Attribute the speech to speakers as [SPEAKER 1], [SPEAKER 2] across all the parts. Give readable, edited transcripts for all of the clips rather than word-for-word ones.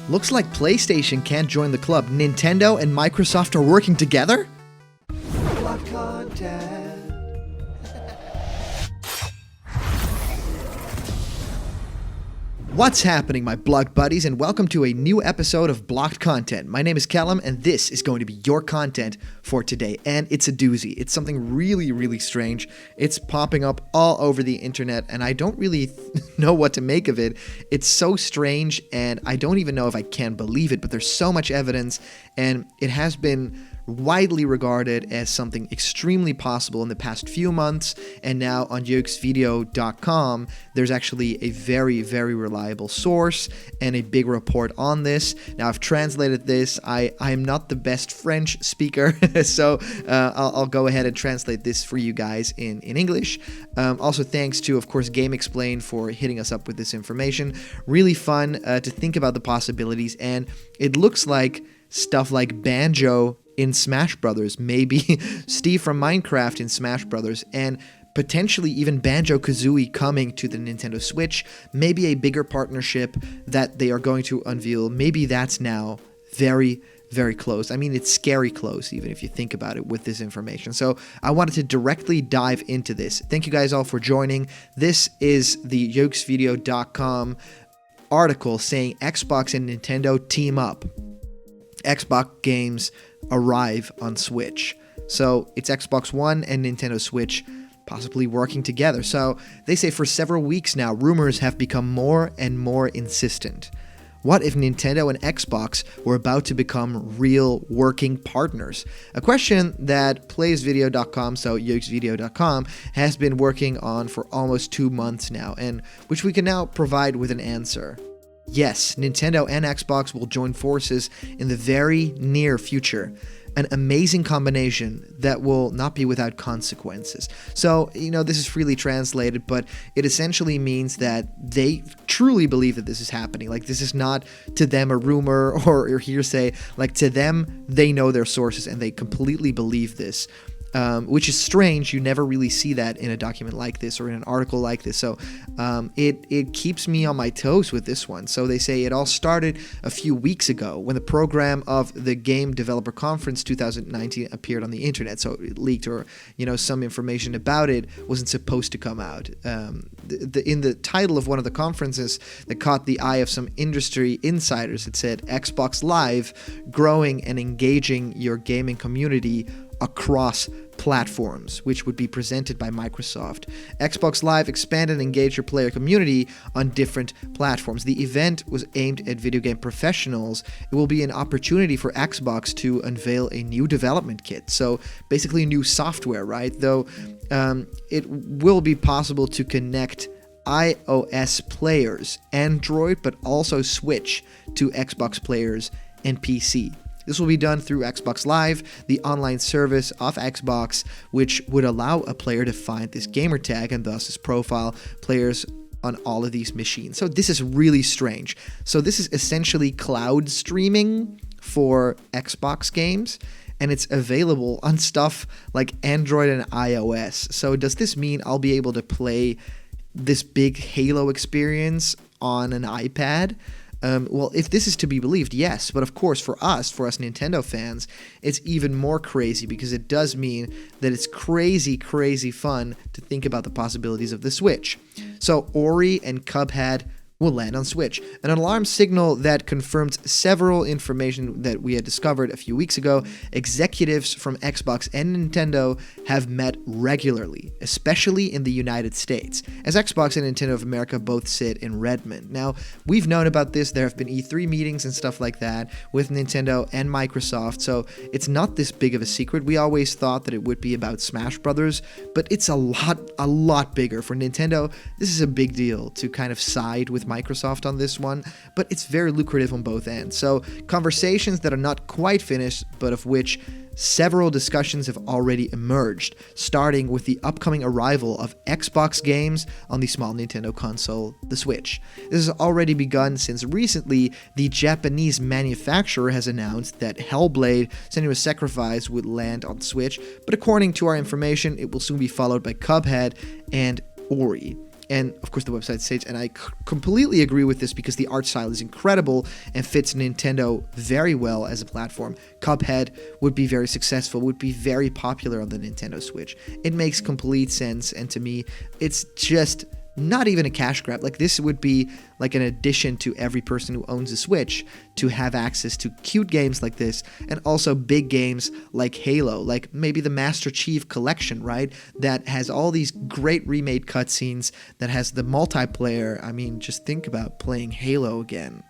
[SPEAKER 1] Looks like PlayStation can't join the club. Nintendo and Microsoft are working together? Blocked content. What's happening, my blocked buddies, and welcome to a new episode of Blocked Content. My name is Callum, and this is going to be your content for today, and it's a doozy. It's something really, really strange. It's popping up all over the internet, and I don't really know what to make of it. It's so strange, and I don't even know if I can believe it, but there's so much evidence, and it has been widely regarded as something extremely possible in the past few months, and now on jokesvideo.com there's actually a very, very reliable source and a big report on this. Now I've translated this. I am not the best French speaker, so I'll go ahead and translate this for you guys in English. Also thanks to, of course, Game Explain for hitting us up with this information. Really fun to think about the possibilities, and it looks like stuff like Banjo in Smash Brothers, maybe Steve from Minecraft in Smash Brothers, and potentially even Banjo-Kazooie coming to the Nintendo Switch, maybe a bigger partnership that they are going to unveil. Maybe that's now very, very close. I mean, it's scary close, even if you think about it with this information. So I wanted to directly dive into this. Thank you guys all for joining. This is the jokesvideo.com article saying Xbox and Nintendo team up. Xbox games arrive on Switch. So it's Xbox One and Nintendo Switch possibly working together. So they say for several weeks now, rumors have become more and more insistent. What if Nintendo and Xbox were about to become real working partners? A question that playsvideo.com, so jokesvideo.com, has been working on for almost 2 months now, and which we can now provide with an answer. Yes, Nintendo and Xbox will join forces in the very near future. An amazing combination that will not be without consequences. So, this is freely translated, but it essentially means that they truly believe that this is happening. Like, this is not to them a rumor or hearsay. Like, to them, they know their sources and they completely believe this. Which is strange. You never really see that in a document like this or in an article like this. So it keeps me on my toes with this one. So they say it all started a few weeks ago when the program of the Game Developer Conference 2019 appeared on the internet. So it leaked, or some information about it wasn't supposed to come out. In the title of one of the conferences that caught the eye of some industry insiders, it said Xbox Live, growing and engaging your gaming community across platforms, which would be presented by Microsoft. Xbox Live expand and engage your player community on different platforms. The event was aimed at video game professionals. It will be an opportunity for Xbox to unveil a new development kit. So basically new software, right? Though it will be possible to connect iOS players, Android, but also Switch to Xbox players and PC. This will be done through Xbox Live, the online service of Xbox, which would allow a player to find this gamer tag and thus his profile players on all of these machines. So this is really strange. So this is essentially cloud streaming for Xbox games, and it's available on stuff like Android and iOS. So does this mean I'll be able to play this big Halo experience on an iPad? Well, if this is to be believed, yes. But of course, for us Nintendo fans, it's even more crazy because it does mean that it's crazy, crazy fun to think about the possibilities of the Switch. So Ori and Cuphead will land on Switch. An alarm signal that confirms several information that we had discovered a few weeks ago. Executives from Xbox and Nintendo have met regularly, especially in the United States, as Xbox and Nintendo of America both sit in Redmond. Now, we've known about this. There have been E3 meetings and stuff like that with Nintendo and Microsoft, so it's not this big of a secret. We always thought that it would be about Smash Brothers, but it's a lot bigger. For Nintendo, this is a big deal to kind of side with Microsoft on this one, but it's very lucrative on both ends. So conversations that are not quite finished, but of which several discussions have already emerged, starting with the upcoming arrival of Xbox games on the small Nintendo console, the Switch. This has already begun since recently the Japanese manufacturer has announced that Hellblade: Senua's Sacrifice would land on Switch, but according to our information, it will soon be followed by Cuphead and Ori. And of course the website states, and I completely agree with this because the art style is incredible and fits Nintendo very well as a platform. Cuphead would be very successful, would be very popular on the Nintendo Switch. It makes complete sense, and to me, it's just not even a cash grab. Like, this would be like an addition to every person who owns a Switch to have access to cute games like this, and also big games like Halo, like maybe the Master Chief Collection, right? That has all these great remade cutscenes, that has the multiplayer. I mean, just think about playing Halo again,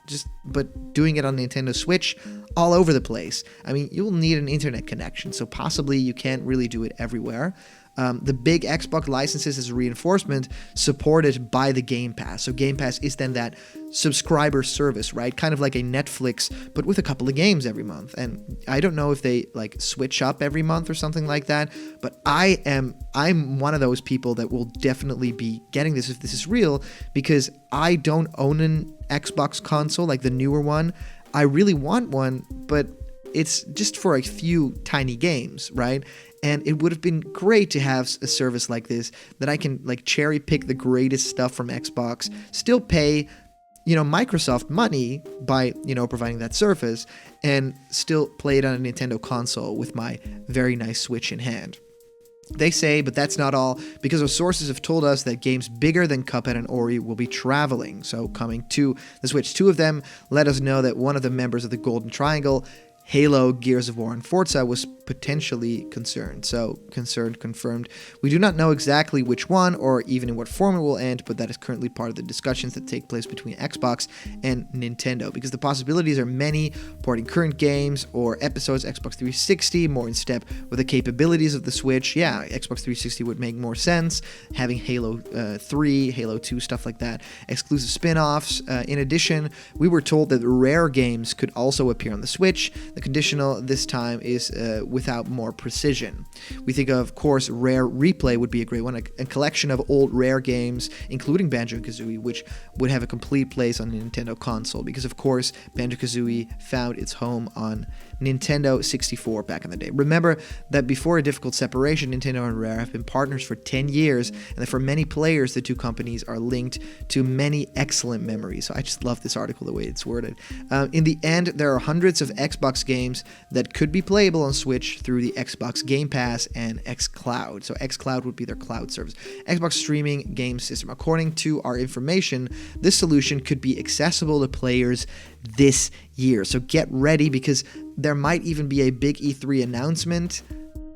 [SPEAKER 1] but doing it on Nintendo Switch all over the place. I mean, you'll need an internet connection, so possibly you can't really do it everywhere. The big Xbox licenses as a reinforcement supported by the Game Pass. So Game Pass is then that subscriber service, right? Kind of like a Netflix, but with a couple of games every month. And I don't know if they like switch up every month or something like that, but I'm one of those people that will definitely be getting this if this is real, because I don't own an Xbox console, like the newer one. I really want one, but it's just for a few tiny games, right? And it would have been great to have a service like this that I can like cherry pick the greatest stuff from Xbox, still pay, Microsoft money by, providing that service, and still play it on a Nintendo console with my very nice Switch in hand. They say, but that's not all, because our sources have told us that games bigger than Cuphead and Ori will be traveling, so coming to the Switch. Two of them let us know that one of the members of the Golden Triangle, Halo, Gears of War, and Forza, was potentially concerned. So, concerned confirmed. We do not know exactly which one or even in what form it will end, but that is currently part of the discussions that take place between Xbox and Nintendo, because the possibilities are many: porting current games or episodes, Xbox 360, more in step with the capabilities of the Switch. Yeah, Xbox 360 would make more sense, having Halo 3, Halo 2, stuff like that, exclusive spin-offs. In addition, we were told that rare games could also appear on the Switch. The conditional this time is without more precision. We think, of course, Rare Replay would be a great one, a collection of old Rare games, including Banjo-Kazooie, which would have a complete place on the Nintendo console, because, of course, Banjo-Kazooie found its home on Nintendo 64 back in the day. Remember that before a difficult separation, Nintendo and Rare have been partners for 10 years, and that for many players, the two companies are linked to many excellent memories. So I just love this article, the way it's worded. In the end, there are hundreds of Xbox games that could be playable on Switch through the Xbox Game Pass and xCloud. So xCloud would be their cloud service. Xbox streaming game system. According to our information, this solution could be accessible to players this year. So get ready, because there might even be a big E3 announcement,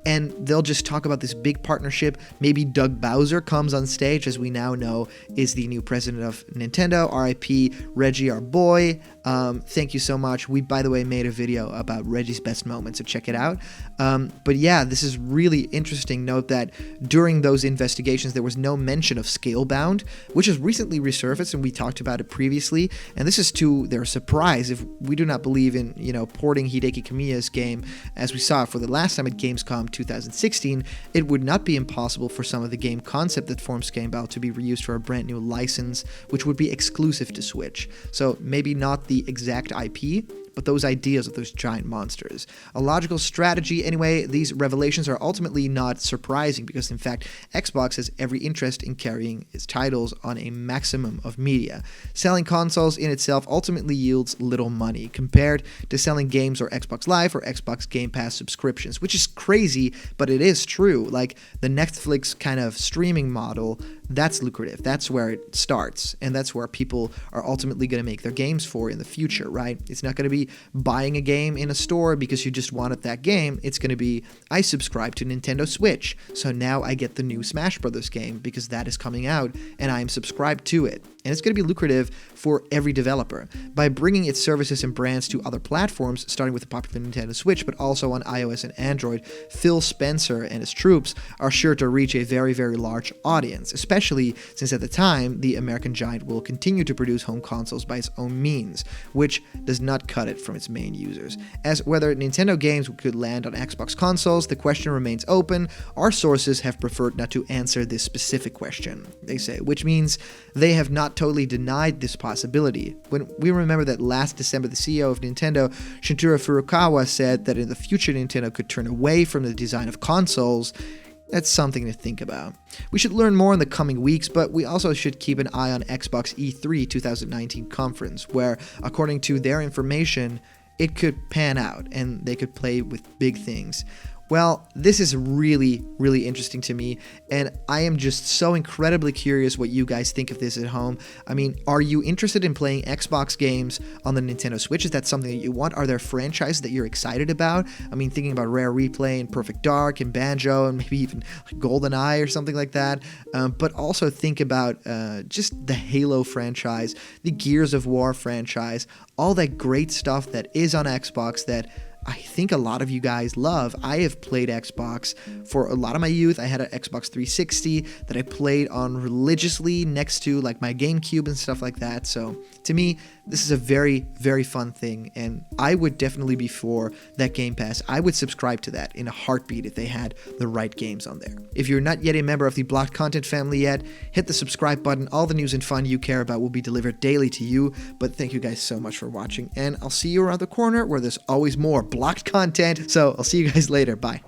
[SPEAKER 1] and they'll just talk about this big partnership. Maybe Doug Bowser comes on stage, as we now know is the new president of Nintendo. RIP Reggie, our boy. Thank you so much. We, by the way, made a video about Reggie's best moments, so check it out. But yeah, this is really interesting. Note that during those investigations, there was no mention of Scalebound, which has recently resurfaced, and we talked about it previously. And this is to their surprise. If we do not believe in, porting Hideki Kamiya's game, as we saw for the last time at Gamescom 2016, it would not be impossible for some of the game concept that forms Scalebound to be reused for a brand new license, which would be exclusive to Switch. So maybe not the exact IP, but those ideas of those giant monsters. A logical strategy. Anyway, these revelations are ultimately not surprising, because in fact, Xbox has every interest in carrying its titles on a maximum of media. Selling consoles in itself ultimately yields little money compared to selling games or Xbox Live or Xbox Game Pass subscriptions, which is crazy, but it is true. Like the Netflix kind of streaming model, that's lucrative. That's where it starts, and that's where people are ultimately going to make their games for in the future, right? It's not going to be buying a game in a store because you just wanted that game. It's going to be, I subscribe to Nintendo Switch, so now I get the new Smash Brothers game because that is coming out and I am subscribed to it. And it's going to be lucrative for every developer. By bringing its services and brands to other platforms, starting with the popular Nintendo Switch, but also on iOS and Android, Phil Spencer and his troops are sure to reach a very, very large audience, especially since at the time, the American giant will continue to produce home consoles by its own means, which does not cut it from its main users. As whether Nintendo games could land on Xbox consoles, the question remains open. Our sources have preferred not to answer this specific question, they say, which means they have not totally denied this possibility. When we remember that last December, the CEO of Nintendo, Shintaro Furukawa, said that in the future Nintendo could turn away from the design of consoles, That's something to think about. We should learn more in the coming weeks, but we also should keep an eye on Xbox E3 2019 conference, where, according to their information, it could pan out and they could play with big things. Well, this is really, really interesting to me, and I am just so incredibly curious what you guys think of this at home. I mean, are you interested in playing Xbox games on the Nintendo Switch? Is that something that you want? Are there franchises that you're excited about? I mean, thinking about Rare Replay and Perfect Dark and Banjo and maybe even GoldenEye or something like that. But also think about just the Halo franchise, the Gears of War franchise, all that great stuff that is on Xbox that I think a lot of you guys love. I have played Xbox for a lot of my youth. I had an Xbox 360 that I played on religiously next to like my GameCube and stuff like that. So to me, this is a very, very fun thing, and I would definitely be for that Game Pass. I would subscribe to that in a heartbeat if they had the right games on there. If you're not yet a member of the Blocked Content family yet, hit the subscribe button. All the news and fun you care about will be delivered daily to you. But thank you guys so much for watching, and I'll see you around the corner where there's always more Blocked Content. So I'll see you guys later. Bye.